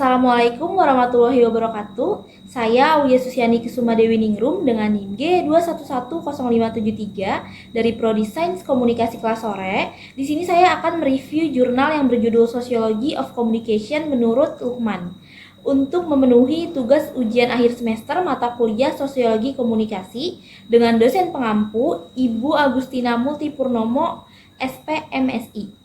Assalamualaikum warahmatullahi wabarakatuh. Saya Aulia Susiani Kusuma Dewi Ningrum dengan NIM G2110573 dari Prodi Sains Komunikasi kelas sore. Di sini saya akan mereview jurnal yang berjudul Sociology of Communication menurut Luhmann untuk memenuhi tugas ujian akhir semester mata kuliah Sosiologi Komunikasi dengan dosen pengampu Ibu Agustina Multipurnomo, SP.MSI.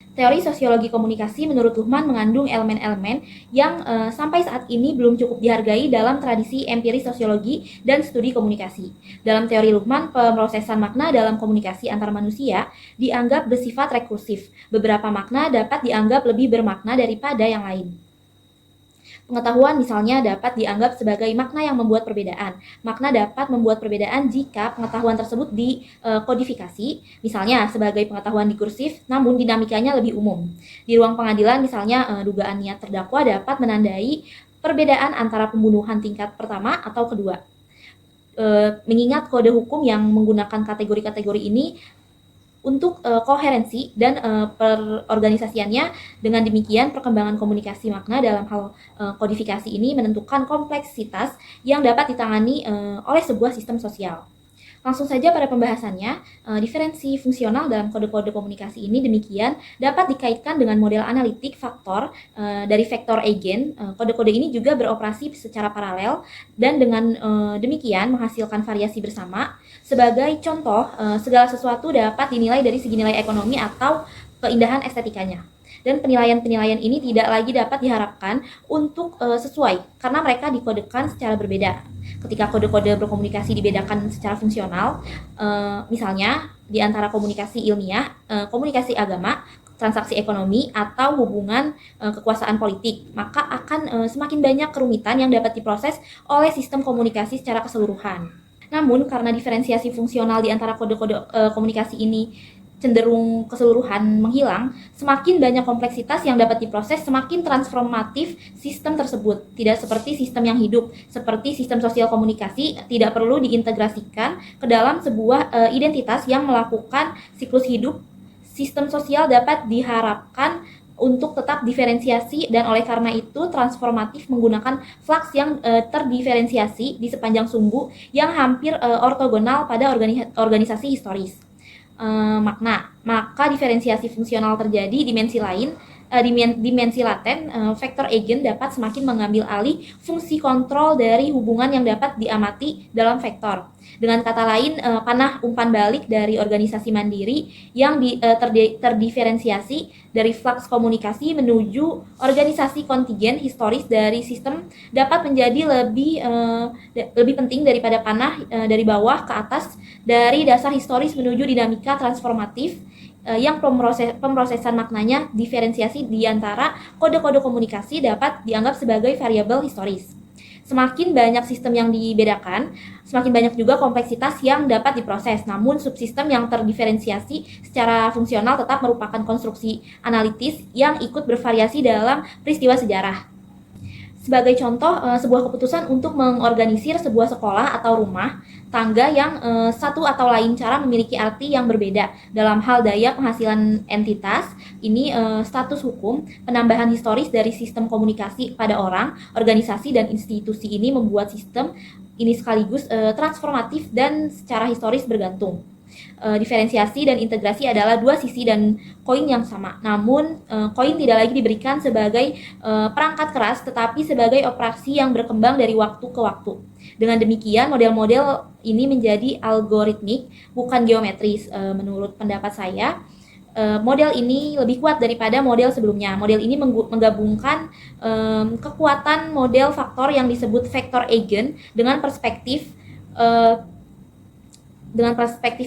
Teori sosiologi komunikasi menurut Luhmann mengandung elemen-elemen yang sampai saat ini belum cukup dihargai dalam tradisi empiris sosiologi dan studi komunikasi. Dalam teori Luhmann, pemrosesan makna dalam komunikasi antar manusia dianggap bersifat rekursif. Beberapa makna dapat dianggap lebih bermakna daripada yang lain. Pengetahuan misalnya dapat dianggap sebagai makna yang membuat perbedaan. Makna dapat membuat perbedaan jika pengetahuan tersebut dikodifikasi, misalnya sebagai pengetahuan dikursif, namun dinamikanya lebih umum. Di ruang pengadilan misalnya dugaan niat terdakwa dapat menandai perbedaan antara pembunuhan tingkat pertama atau kedua. Mengingat kode hukum yang menggunakan kategori-kategori ini untuk koherensi dan perorganisasiannya. Dengan demikian, perkembangan komunikasi makna dalam hal kodifikasi ini menentukan kompleksitas yang dapat ditangani oleh sebuah sistem sosial. Langsung saja pada pembahasannya, diferensi fungsional dalam kode-kode komunikasi ini demikian dapat dikaitkan dengan model analitik faktor dari vektor Eigen. Kode-kode ini juga beroperasi secara paralel dan dengan demikian menghasilkan variasi bersama. Sebagai contoh, segala sesuatu dapat dinilai dari segi nilai ekonomi atau keindahan estetikanya. Dan penilaian-penilaian ini tidak lagi dapat diharapkan untuk sesuai karena mereka dikodekan secara berbeda. Ketika kode-kode berkomunikasi dibedakan secara fungsional, misalnya di antara komunikasi ilmiah, komunikasi agama, transaksi ekonomi, atau hubungan kekuasaan politik, maka akan semakin banyak kerumitan yang dapat diproses oleh sistem komunikasi secara keseluruhan. Namun, karena diferensiasi fungsional di antara kode-kode komunikasi ini cenderung keseluruhan menghilang, semakin banyak kompleksitas yang dapat diproses, semakin transformatif sistem tersebut. Tidak seperti sistem yang hidup, seperti sistem sosial komunikasi, tidak perlu diintegrasikan ke dalam sebuah identitas yang melakukan siklus hidup. Sistem sosial dapat diharapkan untuk tetap diferensiasi dan oleh karena itu transformatif menggunakan flux yang terdiferensiasi di sepanjang sumbu yang hampir ortogonal pada organisasi historis. Makna, maka diferensiasi fungsional terjadi dimensi lain, dimensi laten, vektor Eigen dapat semakin mengambil alih fungsi kontrol dari hubungan yang dapat diamati dalam vektor. Dengan kata lain, panah umpan balik dari organisasi mandiri yang terdiferensiasi dari flux komunikasi menuju organisasi kontingen historis dari sistem dapat menjadi lebih penting daripada panah dari bawah ke atas dari dasar historis menuju dinamika transformatif yang pemrosesan maknanya diferensiasi di antara kode-kode komunikasi dapat dianggap sebagai variabel historis. Semakin banyak sistem yang dibedakan, semakin banyak juga kompleksitas yang dapat diproses. Namun subsistem yang terdiferensiasi secara fungsional tetap merupakan konstruksi analitis yang ikut bervariasi dalam peristiwa sejarah. Sebagai contoh, sebuah keputusan untuk mengorganisir sebuah sekolah atau rumah tangga yang satu atau lain cara memiliki arti yang berbeda dalam hal daya penghasilan entitas. Ini status hukum, penambahan historis dari sistem komunikasi pada orang, organisasi, dan institusi ini membuat sistem ini sekaligus transformatif dan secara historis bergantung. Diferensiasi dan integrasi adalah dua sisi dan koin yang sama. Namun, koin tidak lagi diberikan sebagai perangkat keras, tetapi sebagai operasi yang berkembang dari waktu ke waktu. Dengan demikian, model-model ini menjadi algoritmik, bukan geometris. Menurut pendapat saya, model ini lebih kuat daripada model sebelumnya. Model ini menggabungkan kekuatan model faktor yang disebut vektor Eigen dengan perspektif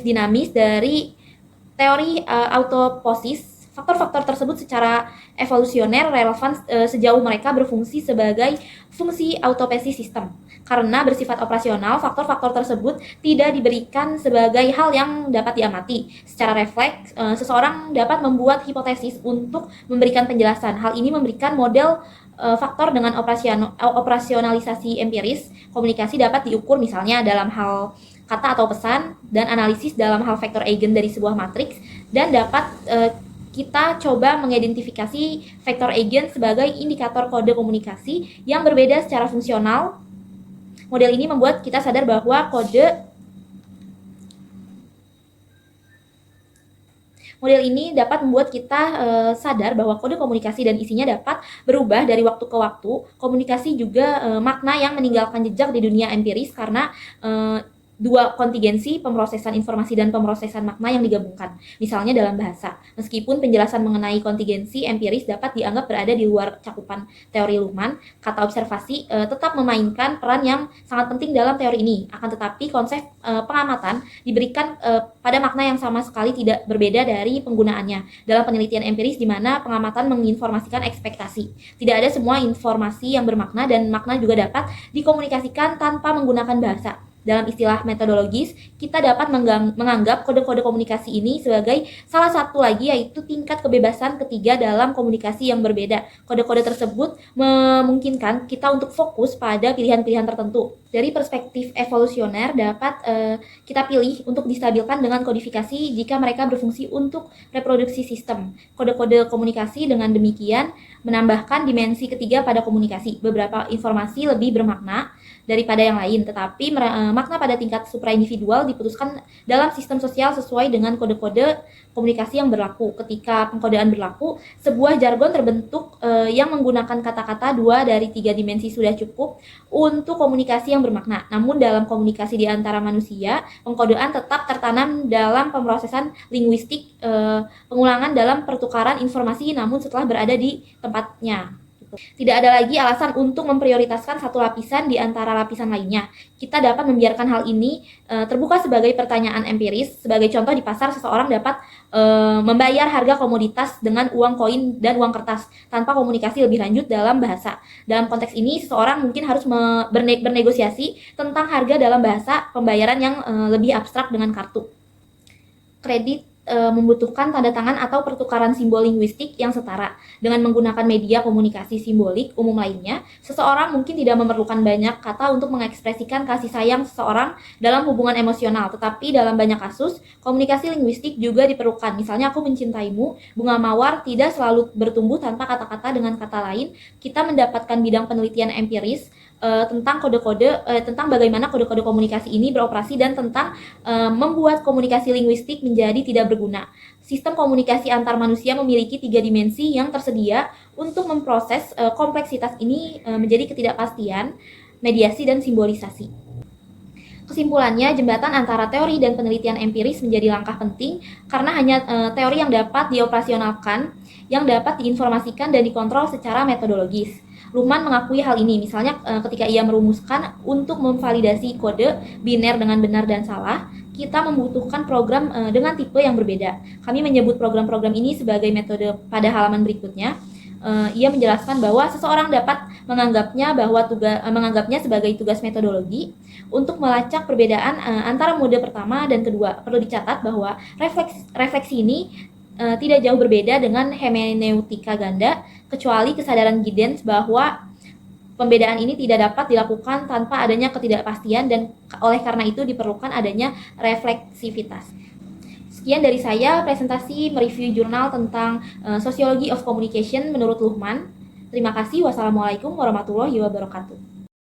dinamis dari teori autoposis. Faktor-faktor tersebut secara evolusioner relevan sejauh mereka berfungsi sebagai fungsi autoposis sistem. Karena bersifat operasional, faktor-faktor tersebut tidak diberikan sebagai hal yang dapat diamati. Secara refleks, seseorang dapat membuat hipotesis untuk memberikan penjelasan. Hal ini memberikan model faktor dengan operasionalisasi empiris. Komunikasi dapat diukur misalnya dalam hal kata atau pesan, dan analisis dalam hal vektor Eigen dari sebuah matriks, dan dapat kita coba mengidentifikasi vektor agent sebagai indikator kode komunikasi yang berbeda secara fungsional. Model ini membuat kita sadar bahwa Model ini dapat membuat kita sadar bahwa kode komunikasi dan isinya dapat berubah dari waktu ke waktu. Komunikasi juga makna yang meninggalkan jejak di dunia empiris karena dua kontingensi pemrosesan informasi dan pemrosesan makna yang digabungkan, misalnya dalam bahasa. Meskipun penjelasan mengenai kontingensi empiris dapat dianggap berada di luar cakupan teori Luhmann, kata observasi tetap memainkan peran yang sangat penting dalam teori ini. Akan tetapi konsep pengamatan diberikan pada makna yang sama sekali tidak berbeda dari penggunaannya. Dalam penelitian empiris di mana pengamatan menginformasikan ekspektasi. Tidak ada semua informasi yang bermakna dan makna juga dapat dikomunikasikan tanpa menggunakan bahasa. Dalam istilah metodologis, kita dapat menganggap kode-kode komunikasi ini sebagai salah satu lagi yaitu tingkat kebebasan ketiga dalam komunikasi yang berbeda. Kode-kode tersebut memungkinkan kita untuk fokus pada pilihan-pilihan tertentu. Dari perspektif evolusioner dapat kita pilih untuk distabilkan dengan kodifikasi jika mereka berfungsi untuk reproduksi sistem. Kode-kode komunikasi dengan demikian menambahkan dimensi ketiga pada komunikasi. Beberapa informasi lebih bermakna daripada yang lain, tetapi makna pada tingkat supraindividual diputuskan dalam sistem sosial sesuai dengan kode-kode komunikasi yang berlaku. Ketika pengkodean berlaku, sebuah jargon terbentuk yang menggunakan kata-kata 2 dari 3 dimensi sudah cukup untuk komunikasi yang bermakna. Namun dalam komunikasi di antara manusia, pengkodean tetap tertanam dalam pemrosesan linguistik, pengulangan dalam pertukaran informasi namun setelah berada di tempatnya. Tidak ada lagi alasan untuk memprioritaskan satu lapisan di antara lapisan lainnya. Kita dapat membiarkan hal ini terbuka sebagai pertanyaan empiris. Sebagai contoh, di pasar seseorang dapat membayar harga komoditas dengan uang koin dan uang kertas tanpa komunikasi lebih lanjut dalam bahasa. Dalam konteks ini, seseorang mungkin harus bernegosiasi tentang harga dalam bahasa pembayaran yang lebih abstrak dengan kartu. Kredit membutuhkan tanda tangan atau pertukaran simbol linguistik yang setara. Dengan menggunakan media komunikasi simbolik umum lainnya, seseorang mungkin tidak memerlukan banyak kata untuk mengekspresikan kasih sayang seseorang dalam hubungan emosional, tetapi dalam banyak kasus, komunikasi linguistik juga diperlukan. Misalnya, aku mencintaimu, bunga mawar tidak selalu bertumbuh tanpa kata-kata dengan kata lain. Kita mendapatkan bidang penelitian empiris tentang tentang bagaimana kode-kode komunikasi ini beroperasi dan tentang membuat komunikasi linguistik menjadi tidak berguna. Sistem komunikasi antar manusia memiliki 3 dimensi yang tersedia untuk memproses kompleksitas ini menjadi ketidakpastian, mediasi, dan simbolisasi. Kesimpulannya, jembatan antara teori dan penelitian empiris menjadi langkah penting karena hanya teori yang dapat dioperasionalkan, yang dapat diinformasikan dan dikontrol secara metodologis. Luhmann mengakui hal ini, misalnya ketika ia merumuskan untuk memvalidasi kode biner dengan benar dan salah, kita membutuhkan program dengan tipe yang berbeda. Kami menyebut program-program ini sebagai metode pada halaman berikutnya. Ia menjelaskan bahwa seseorang dapat menganggapnya sebagai tugas metodologi untuk melacak perbedaan antara mode pertama dan kedua. Perlu dicatat bahwa refleksi ini tidak jauh berbeda dengan hermeneutika ganda, kecuali kesadaran Giddens bahwa pembedaan ini tidak dapat dilakukan tanpa adanya ketidakpastian dan oleh karena itu diperlukan adanya refleksivitas. Sekian dari saya, presentasi mereview jurnal tentang Sociology of Communication menurut Luhmann. Terima kasih. Wassalamualaikum warahmatullahi wabarakatuh.